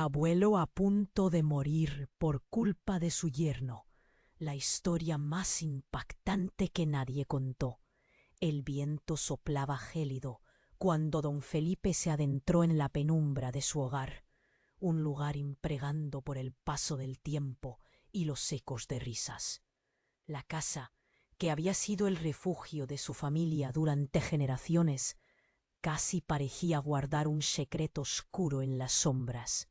Abuelo a punto de morir por culpa de su yerno. La historia más impactante que nadie contó. El viento soplaba gélido cuando don Felipe se adentró en la penumbra de su hogar, un lugar impregando por el paso del tiempo y los ecos de risas. La casa, que había sido el refugio de su familia durante generaciones, casi parecía guardar un secreto oscuro en las sombras.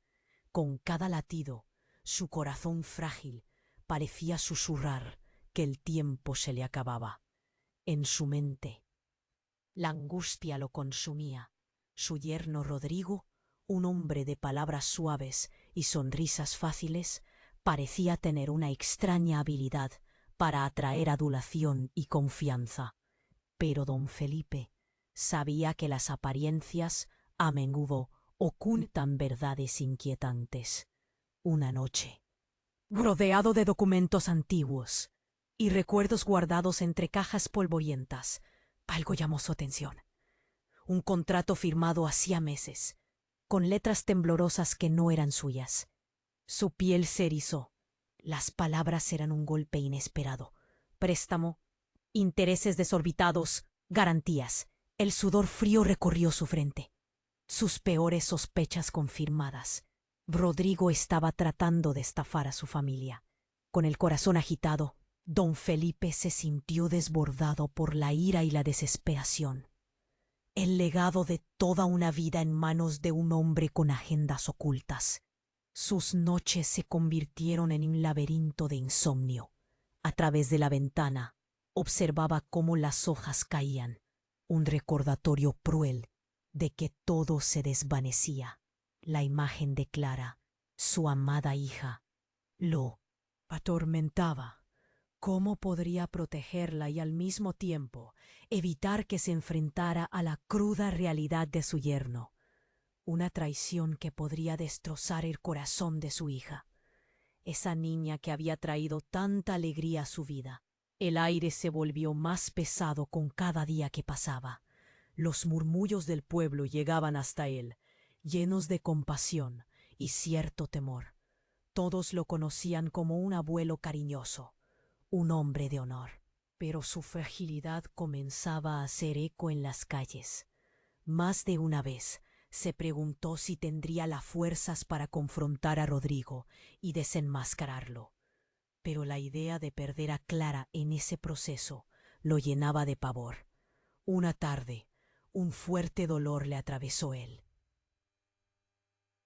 Con cada latido, su corazón frágil parecía susurrar que el tiempo se le acababa. En su mente, la angustia lo consumía. Su yerno Rodrigo, un hombre de palabras suaves y sonrisas fáciles, parecía tener una extraña habilidad para atraer adulación y confianza. Pero don Felipe sabía que las apariencias a menudo ocultan verdades inquietantes. Una noche, rodeado de documentos antiguos y recuerdos guardados entre cajas polvorientas, algo llamó su atención. Un contrato firmado hacía meses, con letras temblorosas que no eran suyas. Su piel se erizó. Las palabras eran un golpe inesperado. Préstamo, intereses desorbitados, garantías. El sudor frío recorrió su frente. Sus peores sospechas confirmadas. Rodrigo estaba tratando de estafar a su familia. Con el corazón agitado, don Felipe se sintió desbordado por la ira y la desesperación. El legado de toda una vida en manos de un hombre con agendas ocultas. Sus noches se convirtieron en un laberinto de insomnio. A través de la ventana, observaba cómo las hojas caían, un recordatorio cruel de que todo se desvanecía. La imagen de Clara, su amada hija, lo atormentaba. ¿Cómo podría protegerla y al mismo tiempo evitar que se enfrentara a la cruda realidad de su yerno? Una traición que podría destrozar el corazón de su hija. Esa niña que había traído tanta alegría a su vida. El aire se volvió más pesado con cada día que pasaba. Los murmullos del pueblo llegaban hasta él, llenos de compasión y cierto temor. Todos lo conocían como un abuelo cariñoso, un hombre de honor. Pero su fragilidad comenzaba a hacer eco en las calles. Más de una vez se preguntó si tendría las fuerzas para confrontar a Rodrigo y desenmascararlo. Pero la idea de perder a Clara en ese proceso lo llenaba de pavor. Una tarde, un fuerte dolor le atravesó él.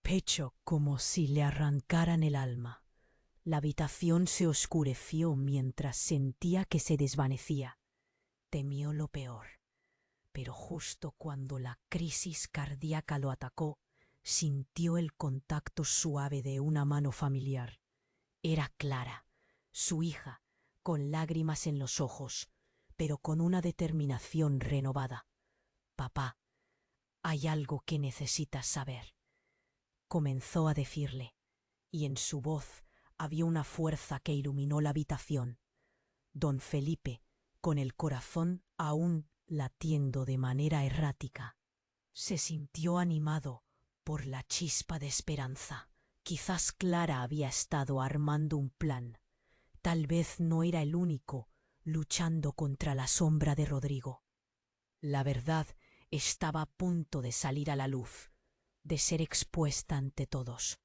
Pecho como si le arrancaran el alma. La habitación se oscureció mientras sentía que se desvanecía. Temió lo peor, pero justo cuando la crisis cardíaca lo atacó, sintió el contacto suave de una mano familiar. Era Clara, su hija, con lágrimas en los ojos, pero con una determinación renovada. «Papá, hay algo que necesitas saber», comenzó a decirle, y en su voz había una fuerza que iluminó la habitación. Don Felipe, con el corazón aún latiendo de manera errática, se sintió animado por la chispa de esperanza. Quizás Clara había estado armando un plan. Tal vez no era el único luchando contra la sombra de Rodrigo. La verdad estaba a punto de salir a la luz, de ser expuesta ante todos.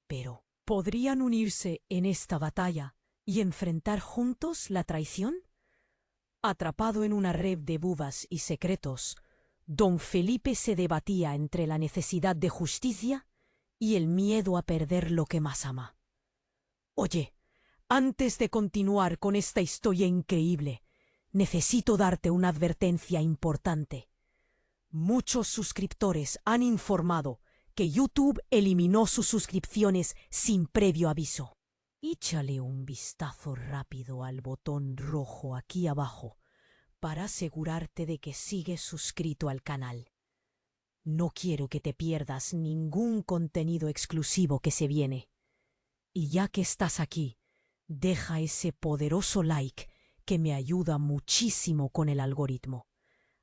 Pero, ¿podrían unirse en esta batalla y enfrentar juntos la traición? Atrapado en una red de bubas y secretos, don Felipe se debatía entre la necesidad de justicia y el miedo a perder lo que más ama. «Oye, antes de continuar con esta historia increíble, necesito darte una advertencia importante. Muchos suscriptores han informado que YouTube eliminó sus suscripciones sin previo aviso. Échale un vistazo rápido al botón rojo aquí abajo para asegurarte de que sigues suscrito al canal. No quiero que te pierdas ningún contenido exclusivo que se viene. Y ya que estás aquí, deja ese poderoso like que me ayuda muchísimo con el algoritmo.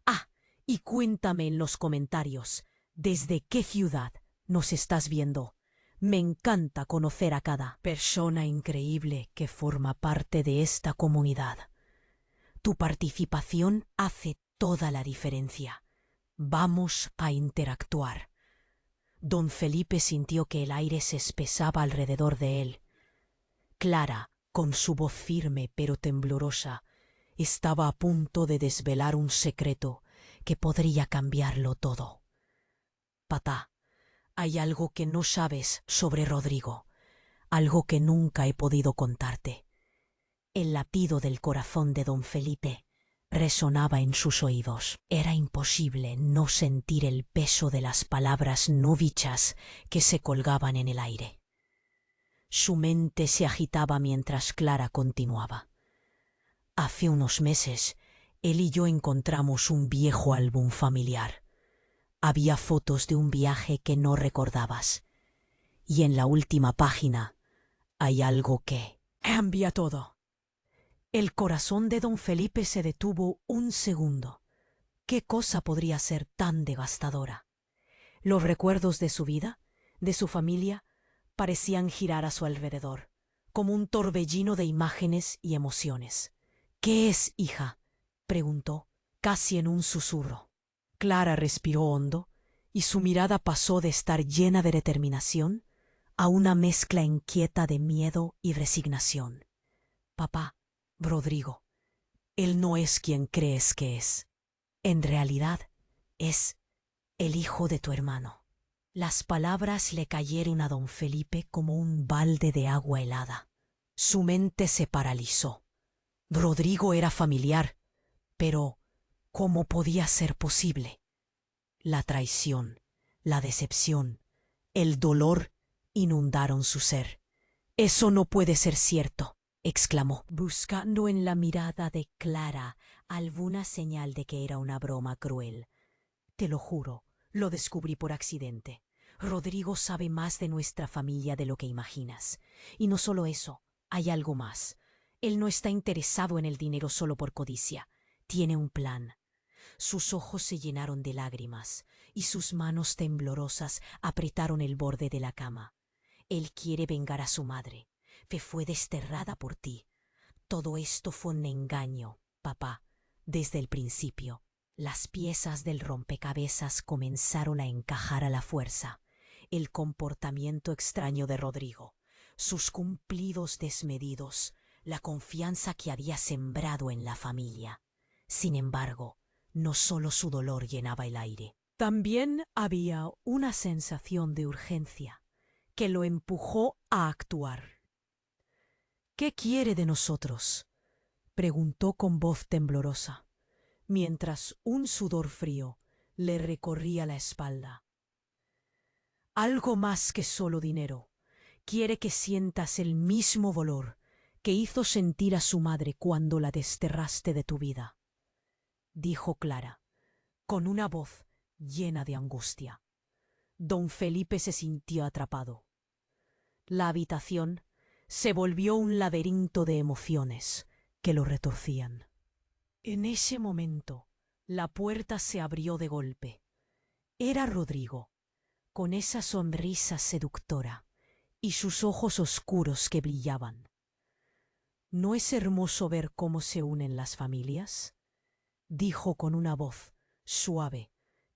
Ah, y cuéntame en los comentarios desde qué ciudad nos estás viendo. Me encanta conocer a cada persona increíble que forma parte de esta comunidad. Tu participación hace toda la diferencia. Vamos a interactuar. Don Felipe sintió que el aire se espesaba alrededor de él. Clara, con su voz firme pero temblorosa, estaba a punto de desvelar un secreto que podría cambiarlo todo. Papá, hay algo que no sabes sobre Rodrigo, algo que nunca he podido contarte. El latido del corazón de don Felipe resonaba en sus oídos. Era imposible no sentir el peso de las palabras no dichas que se colgaban en el aire. Su mente se agitaba mientras Clara continuaba. Hace unos meses, él y yo encontramos un viejo álbum familiar. Había fotos de un viaje que no recordabas. Y en la última página hay algo que cambia todo. El corazón de don Felipe se detuvo un segundo. ¿Qué cosa podría ser tan devastadora? Los recuerdos de su vida, de su familia, parecían girar a su alrededor, como un torbellino de imágenes y emociones. «¿Qué es, hija?», preguntó, casi en un susurro. Clara respiró hondo y su mirada pasó de estar llena de determinación a una mezcla inquieta de miedo y resignación. «Papá, Rodrigo, él no es quien crees que es. En realidad, es el hijo de tu hermano». Las palabras le cayeron a don Felipe como un balde de agua helada. Su mente se paralizó. Rodrigo era familiar, pero ¿cómo podía ser posible? La traición, la decepción, el dolor inundaron su ser. «Eso no puede ser cierto», exclamó, buscando en la mirada de Clara alguna señal de que era una broma cruel. «Te lo juro, lo descubrí por accidente. Rodrigo sabe más de nuestra familia de lo que imaginas. Y no solo eso, hay algo más. Él no está interesado en el dinero solo por codicia. Tiene un plan». Sus ojos se llenaron de lágrimas y sus manos temblorosas apretaron el borde de la cama. «Él quiere vengar a su madre, que fue desterrada por ti. Todo esto fue un engaño, papá, desde el principio». Las piezas del rompecabezas comenzaron a encajar a la fuerza. El comportamiento extraño de Rodrigo, sus cumplidos desmedidos, la confianza que había sembrado en la familia. Sin embargo, no solo su dolor llenaba el aire. También había una sensación de urgencia que lo empujó a actuar. «¿Qué quiere de nosotros?», preguntó con voz temblorosa, mientras un sudor frío le recorría la espalda. «Algo más que solo dinero. Quiere que sientas el mismo dolor que hizo sentir a su madre cuando la desterraste de tu vida», dijo Clara, con una voz llena de angustia. Don Felipe se sintió atrapado. La habitación se volvió un laberinto de emociones que lo retorcían. En ese momento, la puerta se abrió de golpe. Era Rodrigo, con esa sonrisa seductora y sus ojos oscuros que brillaban. «¿No es hermoso ver cómo se unen las familias?», dijo con una voz suave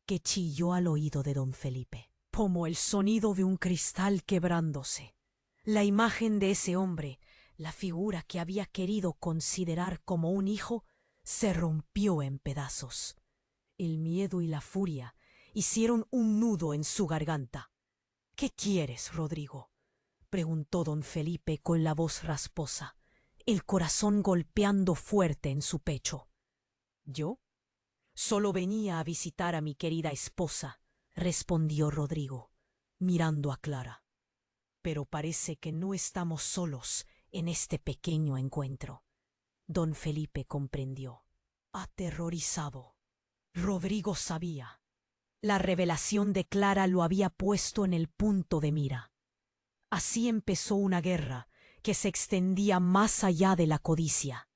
que chilló al oído de don Felipe, como el sonido de un cristal quebrándose. La imagen de ese hombre, la figura que había querido considerar como un hijo, se rompió en pedazos. El miedo y la furia hicieron un nudo en su garganta. «¿Qué quieres, Rodrigo?», preguntó don Felipe con la voz rasposa, el corazón golpeando fuerte en su pecho. «¿Yo? Solo venía a visitar a mi querida esposa», respondió Rodrigo, mirando a Clara. «Pero parece que no estamos solos en este pequeño encuentro». Don Felipe comprendió. Aterrorizado, Rodrigo sabía. La revelación de Clara lo había puesto en el punto de mira. Así empezó una guerra que se extendía más allá de la codicia,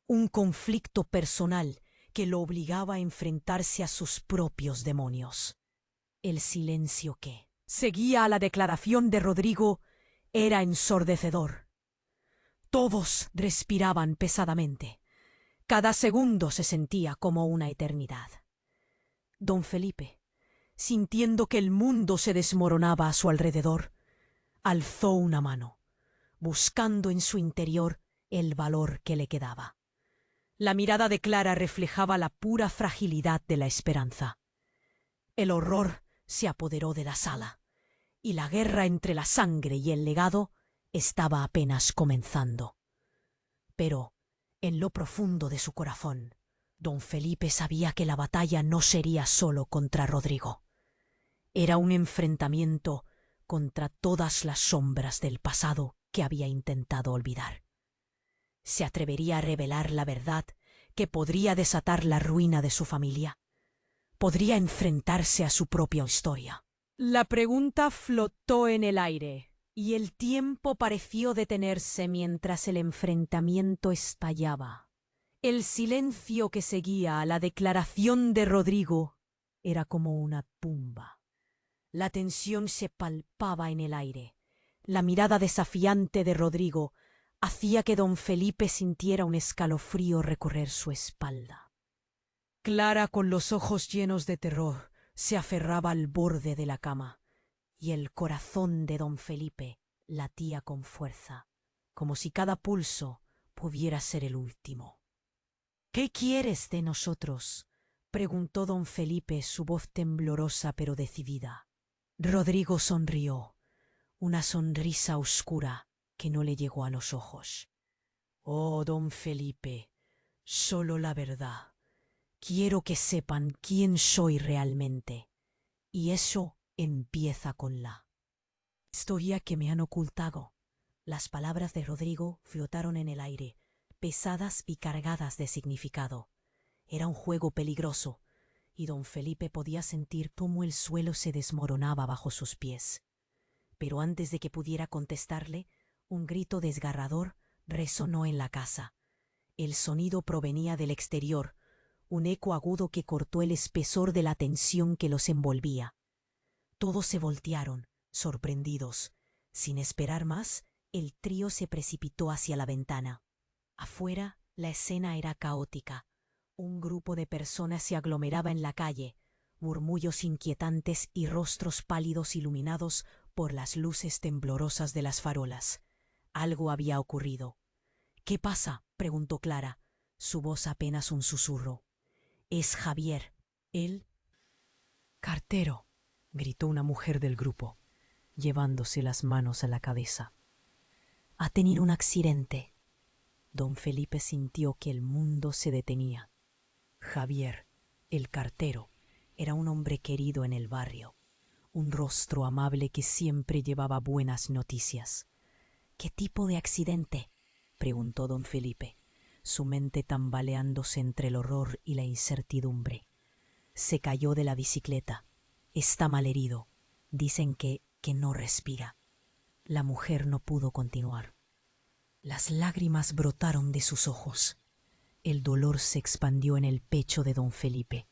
un conflicto personal que lo obligaba a enfrentarse a sus propios demonios. El silencio que seguía a la declaración de Rodrigo era ensordecedor. Todos respiraban pesadamente. Cada segundo se sentía como una eternidad. Don Felipe, sintiendo que el mundo se desmoronaba a su alrededor, alzó una mano, buscando en su interior el valor que le quedaba. La mirada de Clara reflejaba la pura fragilidad de la esperanza. El horror se apoderó de la sala, y la guerra entre la sangre y el legado estaba apenas comenzando. Pero, en lo profundo de su corazón, don Felipe sabía que la batalla no sería solo contra Rodrigo. Era un enfrentamiento contra todas las sombras del pasado que había intentado olvidar. ¿Se atrevería a revelar la verdad que podría desatar la ruina de su familia? ¿Podría enfrentarse a su propia historia? La pregunta flotó en el aire, y el tiempo pareció detenerse mientras el enfrentamiento estallaba. El silencio que seguía a la declaración de Rodrigo era como una tumba. La tensión se palpaba en el aire. La mirada desafiante de Rodrigo hacía que don Felipe sintiera un escalofrío recorrer su espalda. Clara, con los ojos llenos de terror, se aferraba al borde de la cama, y el corazón de don Felipe latía con fuerza, como si cada pulso pudiera ser el último. «¿Qué quieres de nosotros?», preguntó don Felipe, su voz temblorosa pero decidida. Rodrigo sonrió, una sonrisa oscura que no le llegó a los ojos. «Oh, don Felipe, solo la verdad. Quiero que sepan quién soy realmente, y eso empieza con la historia que me han ocultado». Las palabras de Rodrigo flotaron en el aire, pesadas y cargadas de significado. Era un juego peligroso, y don Felipe podía sentir cómo el suelo se desmoronaba bajo sus pies. Pero antes de que pudiera contestarle, un grito desgarrador resonó en la casa. El sonido provenía del exterior, un eco agudo que cortó el espesor de la tensión que los envolvía. Todos se voltearon, sorprendidos. Sin esperar más, el trío se precipitó hacia la ventana. Afuera, la escena era caótica. Un grupo de personas se aglomeraba en la calle, murmullos inquietantes y rostros pálidos iluminados por las luces temblorosas de las farolas. Algo había ocurrido. «¿Qué pasa?», preguntó Clara, su voz apenas un susurro. «Es Javier, el cartero», gritó una mujer del grupo, llevándose las manos a la cabeza. «Ha tenido un accidente». Don Felipe sintió que el mundo se detenía. Javier, el cartero, era un hombre querido en el barrio, un rostro amable que siempre llevaba buenas noticias. «¿Qué tipo de accidente?», preguntó don Felipe, su mente tambaleándose entre el horror y la incertidumbre. «Se cayó de la bicicleta. Está malherido. Dicen que no respira». La mujer no pudo continuar. Las lágrimas brotaron de sus ojos. El dolor se expandió en el pecho de don Felipe,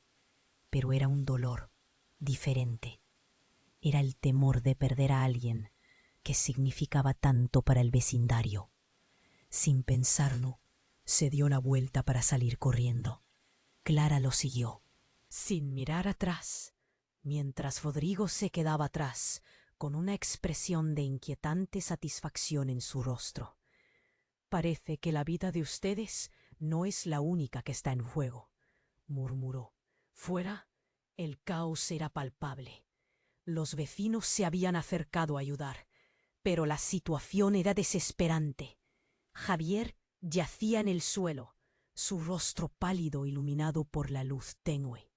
pero era un dolor diferente. Era el temor de perder a alguien que significaba tanto para el vecindario. Sin pensarlo, se dio la vuelta para salir corriendo. Clara lo siguió, sin mirar atrás, mientras Rodrigo se quedaba atrás, con una expresión de inquietante satisfacción en su rostro. «Parece que la vida de ustedes no es la única que está en juego», murmuró. Fuera, el caos era palpable. Los vecinos se habían acercado a ayudar, pero la situación era desesperante. Javier yacía en el suelo, su rostro pálido iluminado por la luz tenue.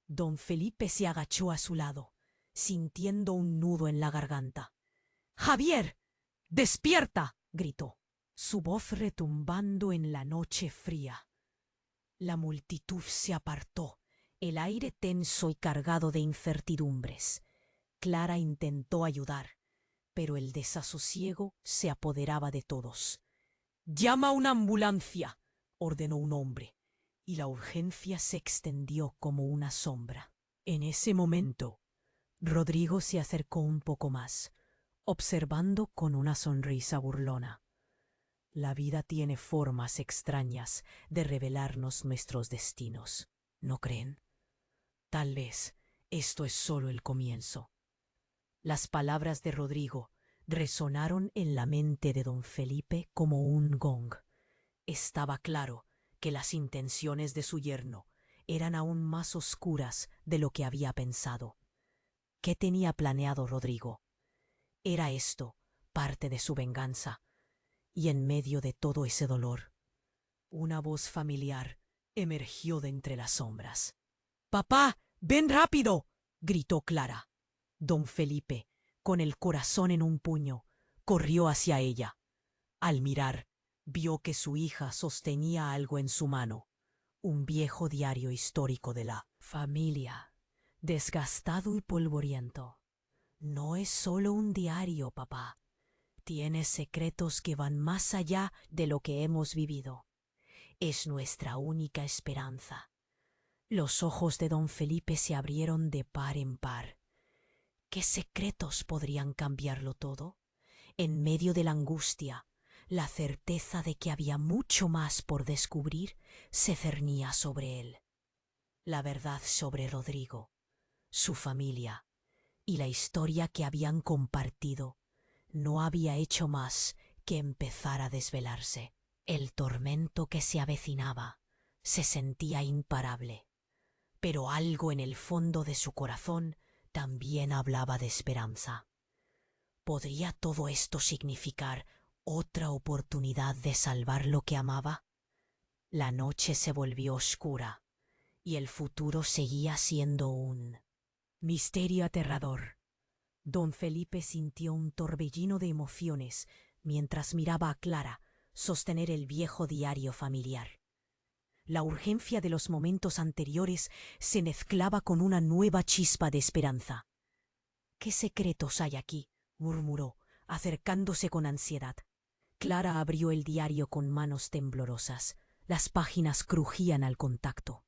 Don Felipe se agachó a su lado, sintiendo un nudo en la garganta. «¡Javier! ¡Despierta!», gritó, su voz retumbando en la noche fría. La multitud se apartó, el aire tenso y cargado de incertidumbres. Clara intentó ayudar, pero el desasosiego se apoderaba de todos. «¡Llama a una ambulancia!», ordenó un hombre, y la urgencia se extendió como una sombra. En ese momento, Rodrigo se acercó un poco más, observando con una sonrisa burlona. La vida tiene formas extrañas de revelarnos nuestros destinos, ¿no creen? Tal vez esto es solo el comienzo. Las palabras de Rodrigo resonaron en la mente de don Felipe como un gong. Estaba claro que las intenciones de su yerno eran aún más oscuras de lo que había pensado. ¿Qué tenía planeado Rodrigo? ¿Era esto parte de su venganza? Y en medio de todo ese dolor, una voz familiar emergió de entre las sombras. «¡Papá, ven rápido!», gritó Clara. Don Felipe, con el corazón en un puño, corrió hacia ella. Al mirar, vio que su hija sostenía algo en su mano, un viejo diario histórico de la familia, desgastado y polvoriento. «No es solo un diario, papá. Tiene secretos que van más allá de lo que hemos vivido. Es nuestra única esperanza». Los ojos de don Felipe se abrieron de par en par. ¿Qué secretos podrían cambiarlo todo? En medio de la angustia, la certeza de que había mucho más por descubrir se cernía sobre él. La verdad sobre Rodrigo, su familia y la historia que habían compartido no había hecho más que empezar a desvelarse. El tormento que se avecinaba se sentía imparable, pero algo en el fondo de su corazón también hablaba de esperanza. ¿Podría todo esto significar otra oportunidad de salvar lo que amaba? La noche se volvió oscura y el futuro seguía siendo un misterio aterrador. Don Felipe sintió un torbellino de emociones mientras miraba a Clara sostener el viejo diario familiar. La urgencia de los momentos anteriores se mezclaba con una nueva chispa de esperanza. «¿Qué secretos hay aquí?», murmuró, acercándose con ansiedad. Clara abrió el diario con manos temblorosas. Las páginas crujían al contacto.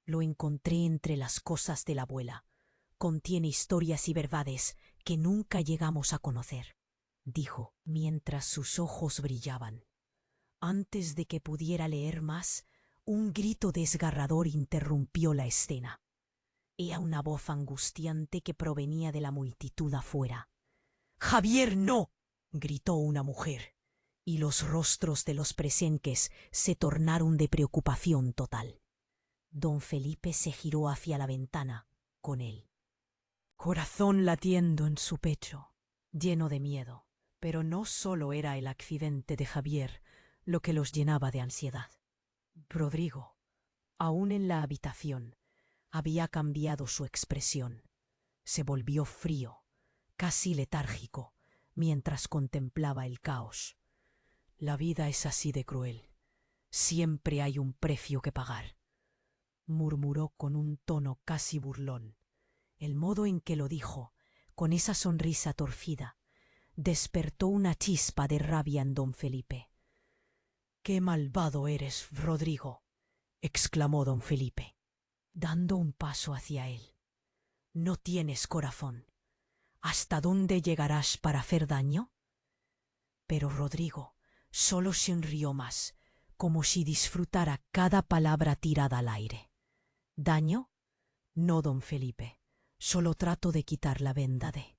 «Lo encontré entre las cosas de la abuela. Contiene historias y verdades que nunca llegamos a conocer», dijo, mientras sus ojos brillaban. Antes de que pudiera leer más, un grito desgarrador interrumpió la escena. Era una voz angustiante que provenía de la multitud afuera. «¡Javier, no!», gritó una mujer, y los rostros de los presentes se tornaron de preocupación total. Don Felipe se giró hacia la ventana con él, corazón latiendo en su pecho, lleno de miedo. Pero no solo era el accidente de Javier lo que los llenaba de ansiedad. Rodrigo, aún en la habitación, había cambiado su expresión. Se volvió frío, casi letárgico, mientras contemplaba el caos. «La vida es así de cruel. Siempre hay un precio que pagar», murmuró con un tono casi burlón. El modo en que lo dijo, con esa sonrisa torcida, despertó una chispa de rabia en don Felipe. «¡Qué malvado eres, Rodrigo!», exclamó don Felipe, dando un paso hacia él. «No tienes corazón. ¿Hasta dónde llegarás para hacer daño?». Pero Rodrigo solo sonrió más, como si disfrutara cada palabra tirada al aire. «¿Daño? No, don Felipe. Solo trato de quitar la venda de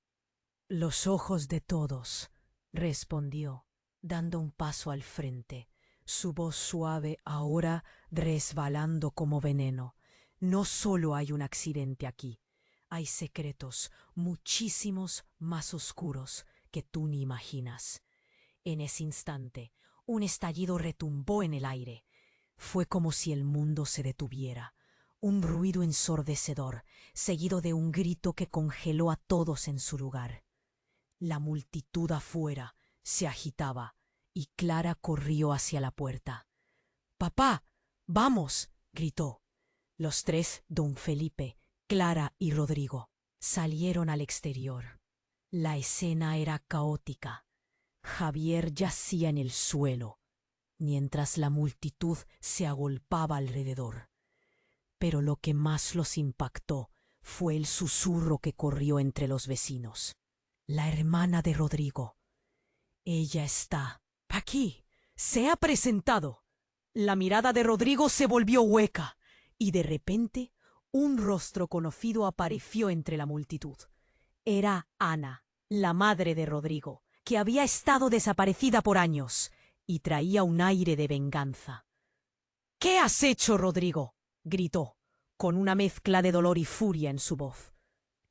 los ojos de todos», respondió, dando un paso al frente, su voz suave ahora resbalando como veneno. «No solo hay un accidente aquí, hay secretos muchísimos más oscuros que tú ni imaginas». En ese instante, un estallido retumbó en el aire. Fue como si el mundo se detuviera. Un ruido ensordecedor, seguido de un grito que congeló a todos en su lugar. La multitud afuera se agitaba y Clara corrió hacia la puerta. «¡Papá, vamos!», gritó. Los tres, don Felipe, Clara y Rodrigo, salieron al exterior. La escena era caótica. Javier yacía en el suelo, mientras la multitud se agolpaba alrededor. Pero lo que más los impactó Fue el susurro que corrió entre los vecinos. La hermana de Rodrigo. Ella está aquí. Se ha presentado. La mirada de Rodrigo se volvió hueca y de repente un rostro conocido apareció entre la multitud. Era Ana, la madre de Rodrigo, que había estado desaparecida por años y traía un aire de venganza. ¿Qué has hecho, Rodrigo? Gritó, con una mezcla de dolor y furia en su voz.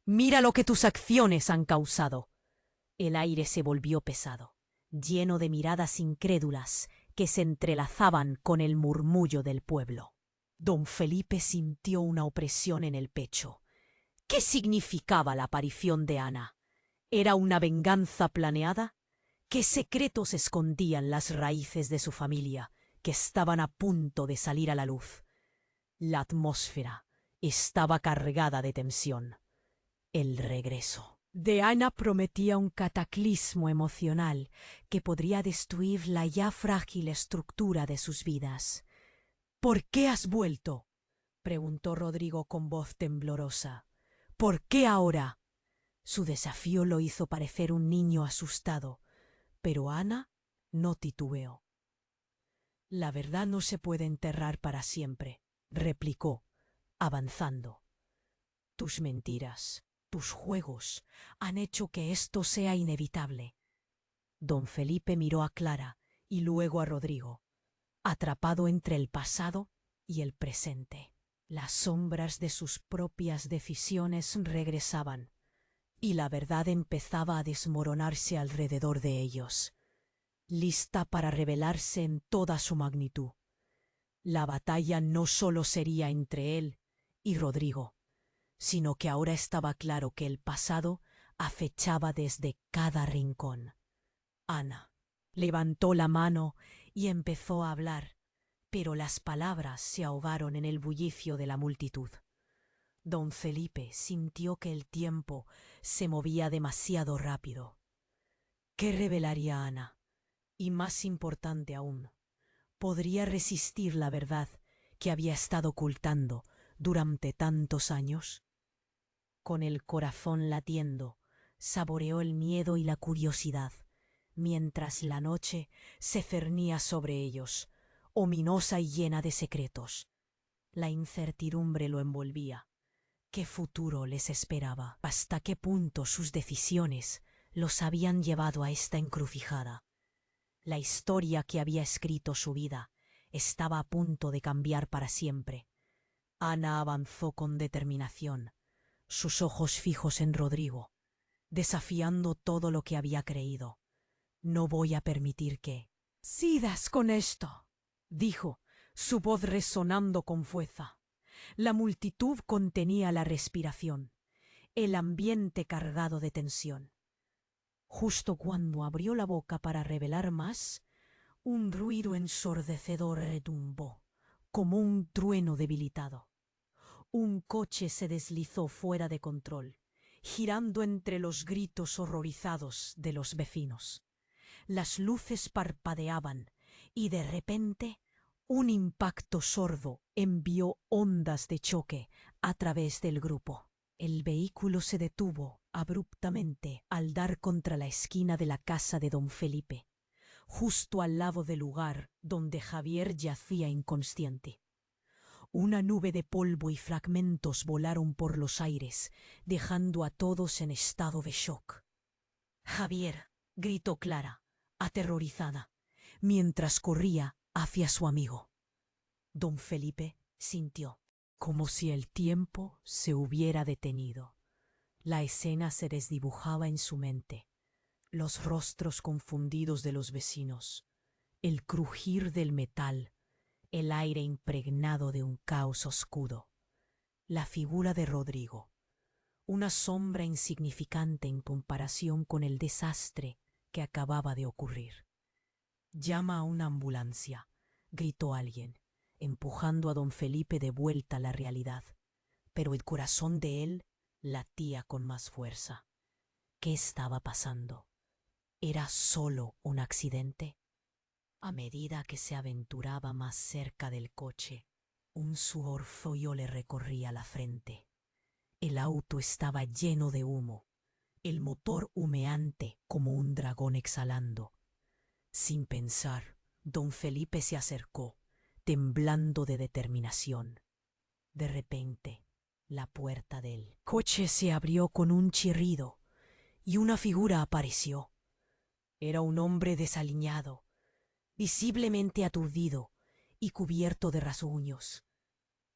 Mira lo que tus acciones han causado. El aire se volvió pesado, lleno de miradas incrédulas que se entrelazaban con el murmullo del pueblo. Don Felipe sintió una opresión en el pecho. ¿Qué significaba la aparición de Ana? ¿Era una venganza planeada? ¿Qué secretos escondían las raíces de su familia, que estaban a punto de salir a la luz? La atmósfera estaba cargada de tensión. El regreso de Ana prometía un cataclismo emocional que podría destruir la ya frágil estructura de sus vidas. ¿Por qué has vuelto? Preguntó Rodrigo con voz temblorosa. ¿Por qué ahora? Su desafío lo hizo parecer un niño asustado, pero Ana no titubeó. La verdad no se puede enterrar para siempre, replicó, avanzando. Tus mentiras, tus juegos, han hecho que esto sea inevitable. Don Felipe miró a Clara y luego a Rodrigo, atrapado entre el pasado y el presente. Las sombras de sus propias decisiones regresaban, y la verdad empezaba a desmoronarse alrededor de ellos, lista para revelarse en toda su magnitud. La batalla no solo sería entre él y Rodrigo, sino que ahora estaba claro que el pasado acechaba desde cada rincón. Ana levantó la mano y empezó a hablar, pero las palabras se ahogaron en el bullicio de la multitud. Don Felipe sintió que el tiempo se movía demasiado rápido. ¿Qué revelaría Ana? Y más importante aún, ¿podría resistir la verdad que había estado ocultando durante tantos años? Con el corazón latiendo, saboreó el miedo y la curiosidad, mientras la noche se cernía sobre ellos, ominosa y llena de secretos. La incertidumbre lo envolvía. ¿Qué futuro les esperaba? ¿Hasta qué punto sus decisiones los habían llevado a esta encrucijada? La historia que había escrito su vida estaba a punto de cambiar para siempre. Ana avanzó con determinación, sus ojos fijos en Rodrigo, desafiando todo lo que había creído. No voy a permitir que sigas con esto, dijo, su voz resonando con fuerza. La multitud contenía la respiración, el ambiente cargado de tensión. Justo cuando abrió la boca para revelar más, un ruido ensordecedor retumbó, como un trueno debilitado. Un coche se deslizó fuera de control, girando entre los gritos horrorizados de los vecinos. Las luces parpadeaban y de repente un impacto sordo envió ondas de choque a través del grupo. El vehículo se detuvo abruptamente al dar contra la esquina de la casa de don Felipe, justo al lado del lugar donde Javier yacía inconsciente. Una nube de polvo y fragmentos volaron por los aires, dejando a todos en estado de shock. «Javier», gritó Clara, aterrorizada, mientras corría hacia su amigo. Don Felipe sintió como si el tiempo se hubiera detenido. La escena se desdibujaba en su mente, los rostros confundidos de los vecinos, el crujir del metal, el aire impregnado de un caos oscuro, la figura de Rodrigo, una sombra insignificante en comparación con el desastre que acababa de ocurrir. «Llama a una ambulancia», gritó alguien, empujando a don Felipe de vuelta a la realidad, pero el corazón de él latía con más fuerza. ¿Qué estaba pasando? ¿Era solo un accidente? A medida que se aventuraba más cerca del coche, un sudor frío le recorría la frente. El auto estaba lleno de humo, el motor humeante como un dragón exhalando. Sin pensar, don Felipe se acercó, temblando de determinación. De repente, la puerta del coche se abrió con un chirrido y una figura apareció. Era un hombre desaliñado, visiblemente aturdido y cubierto de rasguños.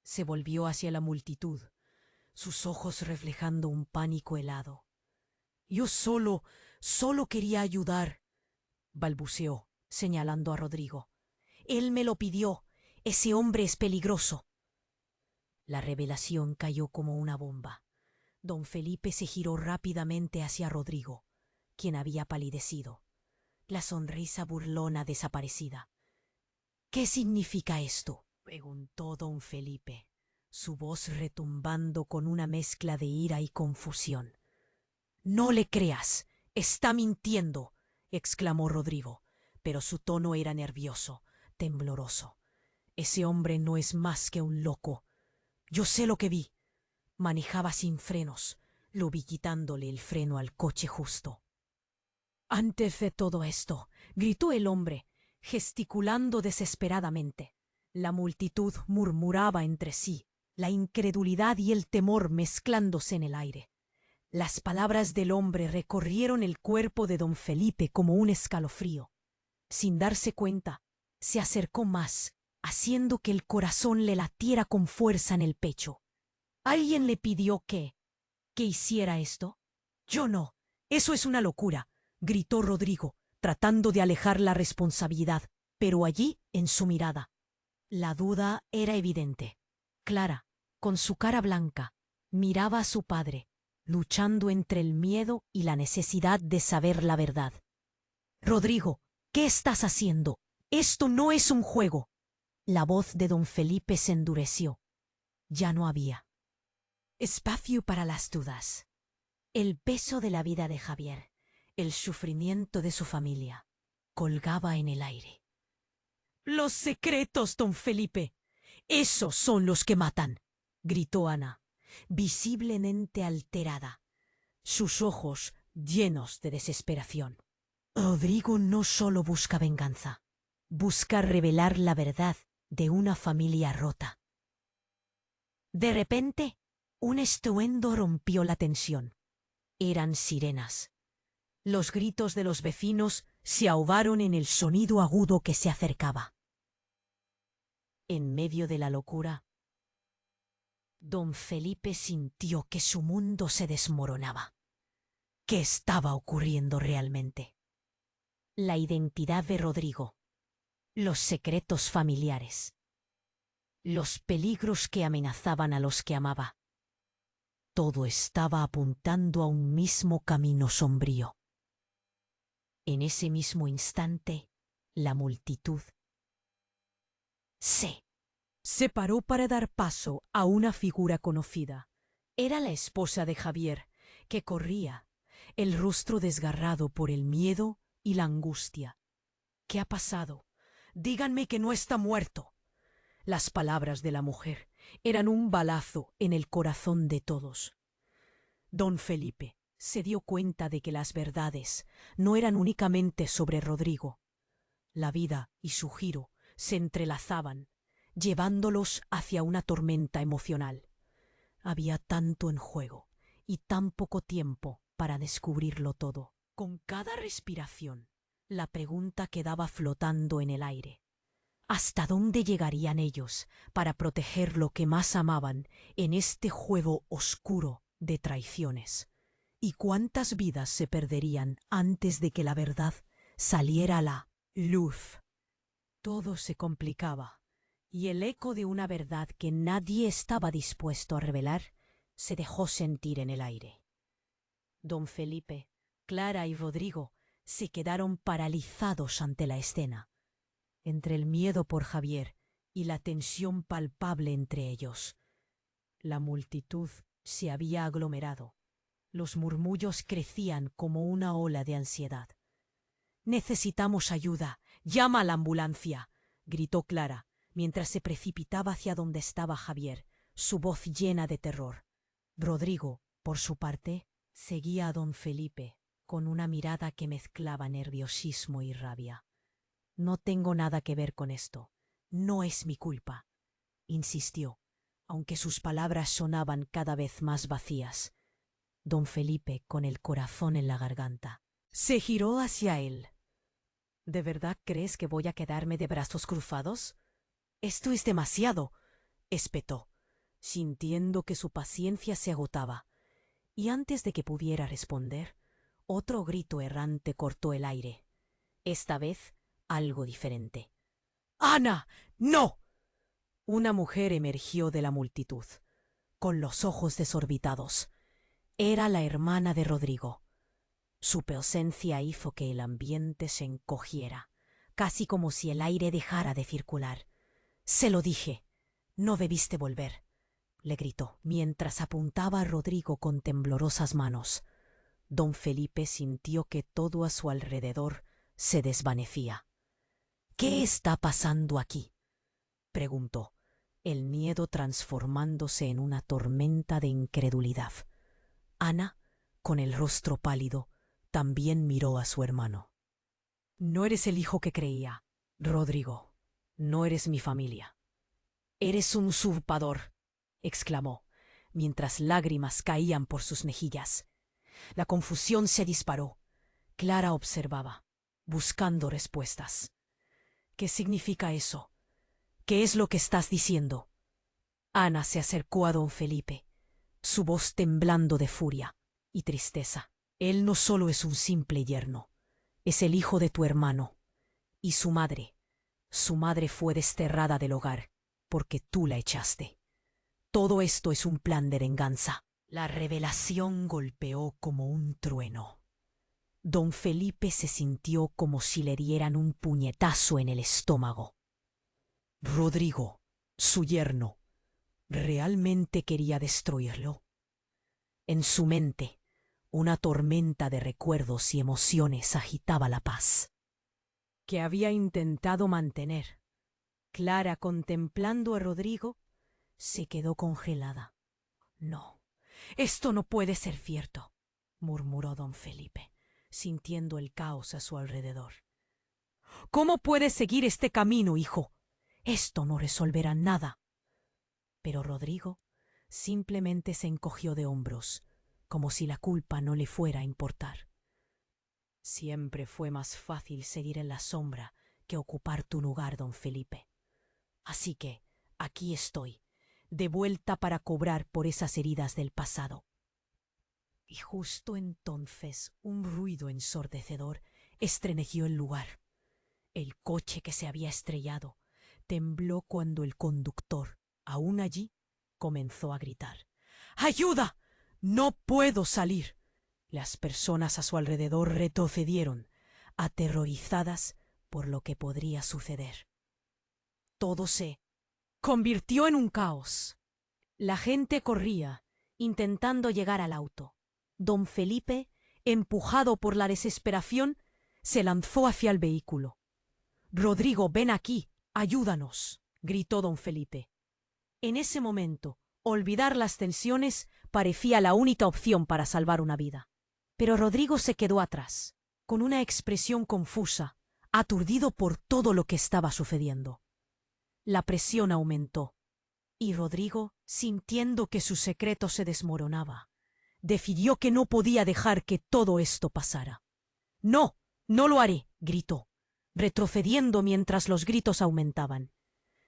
Se volvió hacia la multitud, sus ojos reflejando un pánico helado. Yo solo quería ayudar, balbuceó, señalando a Rodrigo. Él me lo pidió. Ese hombre es peligroso. La revelación cayó como una bomba. Don Felipe se giró rápidamente hacia Rodrigo, quien había palidecido, la sonrisa burlona desaparecida. ¿Qué significa esto?, preguntó don Felipe, su voz retumbando con una mezcla de ira y confusión. No le creas, está mintiendo, exclamó Rodrigo, pero su tono era nervioso, tembloroso. Ese hombre no es más que un loco. Yo sé lo que vi. Manejaba sin frenos. Lo vi quitándole el freno al coche justo. Antes de todo esto, gritó el hombre, gesticulando desesperadamente. La multitud murmuraba entre sí, la incredulidad y el temor mezclándose en el aire. Las palabras del hombre recorrieron el cuerpo de don Felipe como un escalofrío. Sin darse cuenta, se acercó más, haciendo que el corazón le latiera con fuerza en el pecho. ¿Alguien le pidió que hiciera esto? Yo no. Eso es una locura, gritó Rodrigo, tratando de alejar la responsabilidad, pero allí, en su mirada, la duda era evidente. Clara, con su cara blanca, miraba a su padre, luchando entre el miedo y la necesidad de saber la verdad. Rodrigo, ¿qué estás haciendo? Esto no es un juego. La voz de don Felipe se endureció. Ya no había espacio para las dudas. El peso de la vida de Javier, el sufrimiento de su familia, colgaba en el aire. Los secretos, don Felipe. Esos son los que matan, gritó Ana, visiblemente alterada, sus ojos llenos de desesperación. Rodrigo no solo busca venganza, busca revelar la verdad de una familia rota. De repente, un estruendo rompió la tensión. Eran sirenas. Los gritos de los vecinos se ahogaron en el sonido agudo que se acercaba. En medio de la locura, don Felipe sintió que su mundo se desmoronaba. ¿Qué estaba ocurriendo realmente? La identidad de Rodrigo, los secretos familiares, los peligros que amenazaban a los que amaba. Todo estaba apuntando a un mismo camino sombrío. En ese mismo instante, la multitud se separó para dar paso a una figura conocida. Era la esposa de Javier, que corría, el rostro desgarrado por el miedo y la angustia. ¿Qué ha pasado? Díganme que no está muerto. Las palabras de la mujer eran un balazo en el corazón de todos. Don Felipe se dio cuenta de que las verdades no eran únicamente sobre Rodrigo. La vida y su giro se entrelazaban, llevándolos hacia una tormenta emocional. Había tanto en juego y tan poco tiempo para descubrirlo todo. Con cada respiración, la pregunta quedaba flotando en el aire. ¿Hasta dónde llegarían ellos para proteger lo que más amaban en este juego oscuro de traiciones? ¿Y cuántas vidas se perderían antes de que la verdad saliera a la luz? Todo se complicaba, y el eco de una verdad que nadie estaba dispuesto a revelar se dejó sentir en el aire. Don Felipe, Clara y Rodrigo se quedaron paralizados ante la escena, entre el miedo por Javier y la tensión palpable entre ellos. La multitud se había aglomerado. Los murmullos crecían como una ola de ansiedad. «Necesitamos ayuda. Llama a la ambulancia», gritó Clara, mientras se precipitaba hacia donde estaba Javier, su voz llena de terror. Rodrigo, por su parte, seguía a don Felipe con una mirada que mezclaba nerviosismo y rabia. No tengo nada que ver con esto. No es mi culpa, insistió, aunque sus palabras sonaban cada vez más vacías. Don Felipe, con el corazón en la garganta, se giró hacia él. ¿De verdad crees que voy a quedarme de brazos cruzados? Esto es demasiado, espetó, sintiendo que su paciencia se agotaba, y antes de que pudiera responder, otro grito errante cortó el aire. Esta vez, algo diferente. ¡Ana! ¡No! Una mujer emergió de la multitud, con los ojos desorbitados. Era la hermana de Rodrigo. Su presencia hizo que el ambiente se encogiera, casi como si el aire dejara de circular. «Se lo dije, no debiste volver», le gritó, mientras apuntaba a Rodrigo con temblorosas manos. Don Felipe sintió que todo a su alrededor se desvanecía. «¿Qué está pasando aquí?», preguntó, el miedo transformándose en una tormenta de incredulidad. Ana, con el rostro pálido, también miró a su hermano. «No eres el hijo que creía, Rodrigo. No eres mi familia. Eres un usurpador», exclamó, mientras lágrimas caían por sus mejillas. La confusión se disparó. Clara observaba, buscando respuestas. «¿Qué significa eso? ¿Qué es lo que estás diciendo?». Ana se acercó a don Felipe, su voz temblando de furia y tristeza. «Él no solo es un simple yerno, es el hijo de tu hermano. Y su madre fue desterrada del hogar porque tú la echaste. Todo esto es un plan de venganza». La revelación golpeó como un trueno. Don Felipe se sintió como si le dieran un puñetazo en el estómago. Rodrigo, su yerno, ¿realmente quería destruirlo? En su mente, una tormenta de recuerdos y emociones agitaba la paz que había intentado mantener. Clara, contemplando a Rodrigo, se quedó congelada. «No, esto no puede ser cierto», murmuró don Felipe, sintiendo el caos a su alrededor. «¿Cómo puedes seguir este camino, hijo? Esto no resolverá nada». Pero Rodrigo simplemente se encogió de hombros, como si la culpa no le fuera a importar. «Siempre fue más fácil seguir en la sombra que ocupar tu lugar, don Felipe. Así que aquí estoy, de vuelta para cobrar por esas heridas del pasado». Y justo entonces un ruido ensordecedor estremeció el lugar. El coche que se había estrellado tembló cuando el conductor, aún allí, comenzó a gritar: «¡Ayuda! ¡No puedo salir!». Las personas a su alrededor retrocedieron, aterrorizadas por lo que podría suceder. Todo se convirtió en un caos. La gente corría, intentando llegar al auto. Don Felipe, empujado por la desesperación, se lanzó hacia el vehículo. «Rodrigo, ven aquí, ayúdanos», gritó don Felipe. En ese momento, olvidar las tensiones parecía la única opción para salvar una vida. Pero Rodrigo se quedó atrás, con una expresión confusa, aturdido por todo lo que estaba sucediendo. La presión aumentó, y Rodrigo, sintiendo que su secreto se desmoronaba, decidió que no podía dejar que todo esto pasara. «No, no lo haré», gritó, retrocediendo mientras los gritos aumentaban.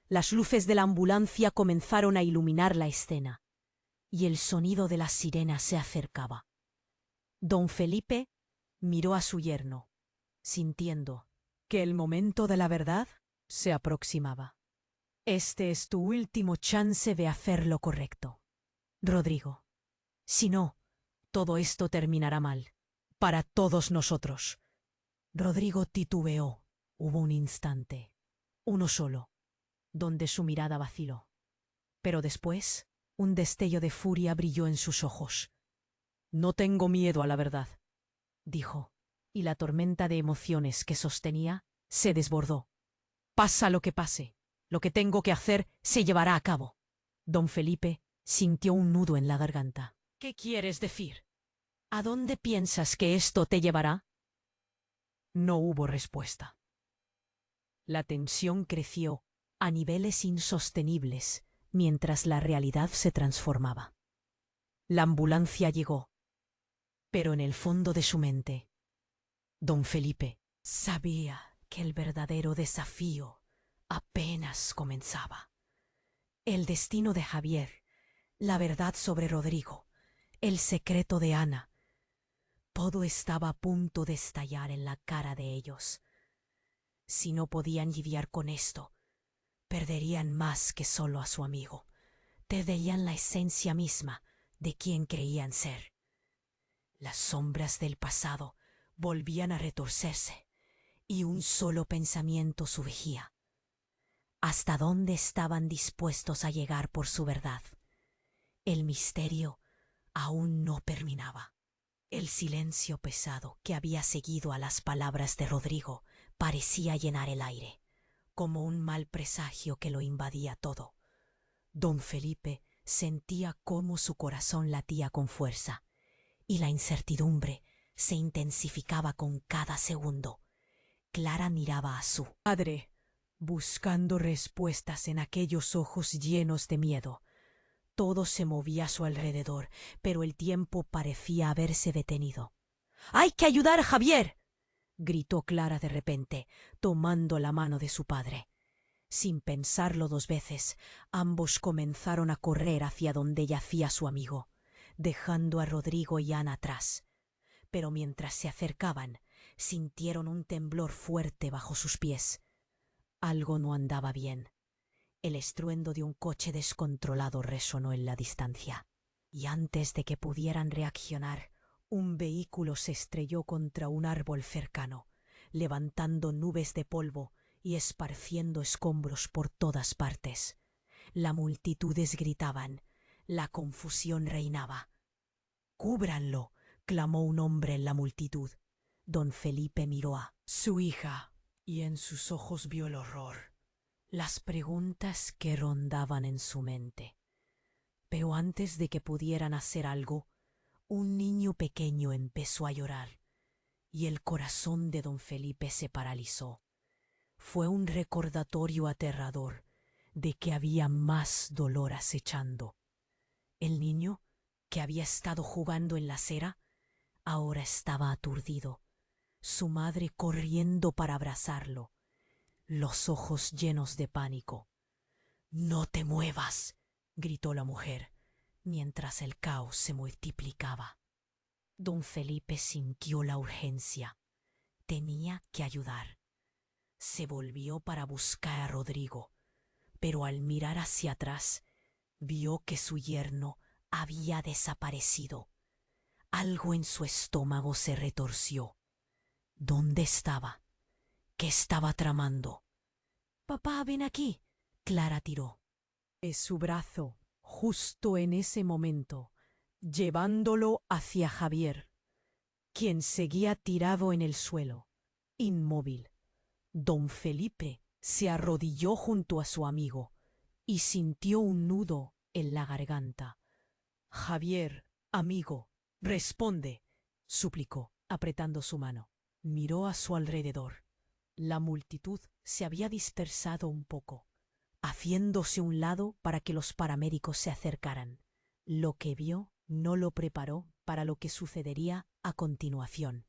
Las luces de la ambulancia comenzaron a iluminar la escena, y el sonido de las sirenas se acercaba. Don Felipe miró a su yerno, sintiendo que el momento de la verdad se aproximaba. «Este es tu último chance de hacer lo correcto, Rodrigo. Si no, todo esto terminará mal, para todos nosotros». Rodrigo titubeó. Hubo un instante, uno solo, donde su mirada vaciló. Pero después, un destello de furia brilló en sus ojos. «No tengo miedo a la verdad», dijo, y la tormenta de emociones que sostenía se desbordó. «Pasa lo que pase, lo que tengo que hacer se llevará a cabo». Don Felipe sintió un nudo en la garganta. ¿Qué quieres decir? ¿A dónde piensas que esto te llevará? No hubo respuesta. La tensión creció a niveles insostenibles mientras la realidad se transformaba. La ambulancia llegó, pero en el fondo de su mente, don Felipe sabía que el verdadero desafío apenas comenzaba. El destino de Javier, la verdad sobre Rodrigo, el secreto de Ana, todo estaba a punto de estallar en la cara de ellos. Si no podían lidiar con esto, perderían más que solo a su amigo. Perderían la esencia misma de quien creían ser. Las sombras del pasado volvían a retorcerse y un solo pensamiento surgía. ¿Hasta dónde estaban dispuestos a llegar por su verdad? El misterio aún no terminaba. El silencio pesado que había seguido a las palabras de Rodrigo parecía llenar el aire, como un mal presagio que lo invadía todo. Don Felipe sentía cómo su corazón latía con fuerza, y la incertidumbre se intensificaba con cada segundo. Clara miraba a su padre, buscando respuestas en aquellos ojos llenos de miedo. Todo se movía a su alrededor, pero el tiempo parecía haberse detenido. —¡Hay que ayudar a Javier! —gritó Clara de repente, tomando la mano de su padre. Sin pensarlo dos veces, ambos comenzaron a correr hacia donde yacía su amigo, dejando a Rodrigo y Ana atrás. Pero mientras se acercaban, sintieron un temblor fuerte bajo sus pies. Algo no andaba bien. El estruendo de un coche descontrolado resonó en la distancia, y antes de que pudieran reaccionar, un vehículo se estrelló contra un árbol cercano, levantando nubes de polvo y esparciendo escombros por todas partes. Las multitudes gritaban, la confusión reinaba. —¡Cúbranlo! —clamó un hombre en la multitud. Don Felipe miró a su hija y en sus ojos vio el horror, las preguntas que rondaban en su mente. Pero antes de que pudieran hacer algo, un niño pequeño empezó a llorar, y el corazón de don Felipe se paralizó. Fue un recordatorio aterrador de que había más dolor acechando. El niño, que había estado jugando en la acera, ahora estaba aturdido, su madre corriendo para abrazarlo, los ojos llenos de pánico. —¡No te muevas! —gritó la mujer, mientras el caos se multiplicaba. Don Felipe sintió la urgencia. Tenía que ayudar. Se volvió para buscar a Rodrigo, pero al mirar hacia atrás, vio que su yerno había desaparecido. Algo en su estómago se retorció. ¿Dónde estaba? ¿Qué estaba tramando? —Papá, ven aquí. Clara tiró de su brazo justo en ese momento, llevándolo hacia Javier, quien seguía tirado en el suelo, inmóvil. Don Felipe se arrodilló junto a su amigo y sintió un nudo en la garganta. —Javier, amigo, responde —suplicó, apretando su mano. Miró a su alrededor. La multitud se había dispersado un poco, haciéndose a un lado para que los paramédicos se acercaran. Lo que vio no lo preparó para lo que sucedería a continuación.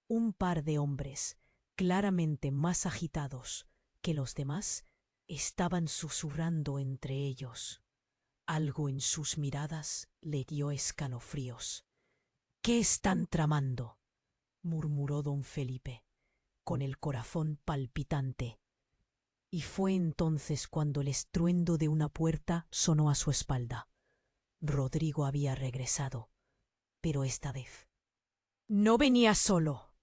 Un par de hombres, claramente más agitados que los demás, estaban susurrando entre ellos. Algo en sus miradas le dio escalofríos. —¿Qué están tramando? —murmuró don Felipe, con el corazón palpitante. Y fue entonces cuando el estruendo de una puerta sonó a su espalda. Rodrigo había regresado, pero esta vez no venía solo.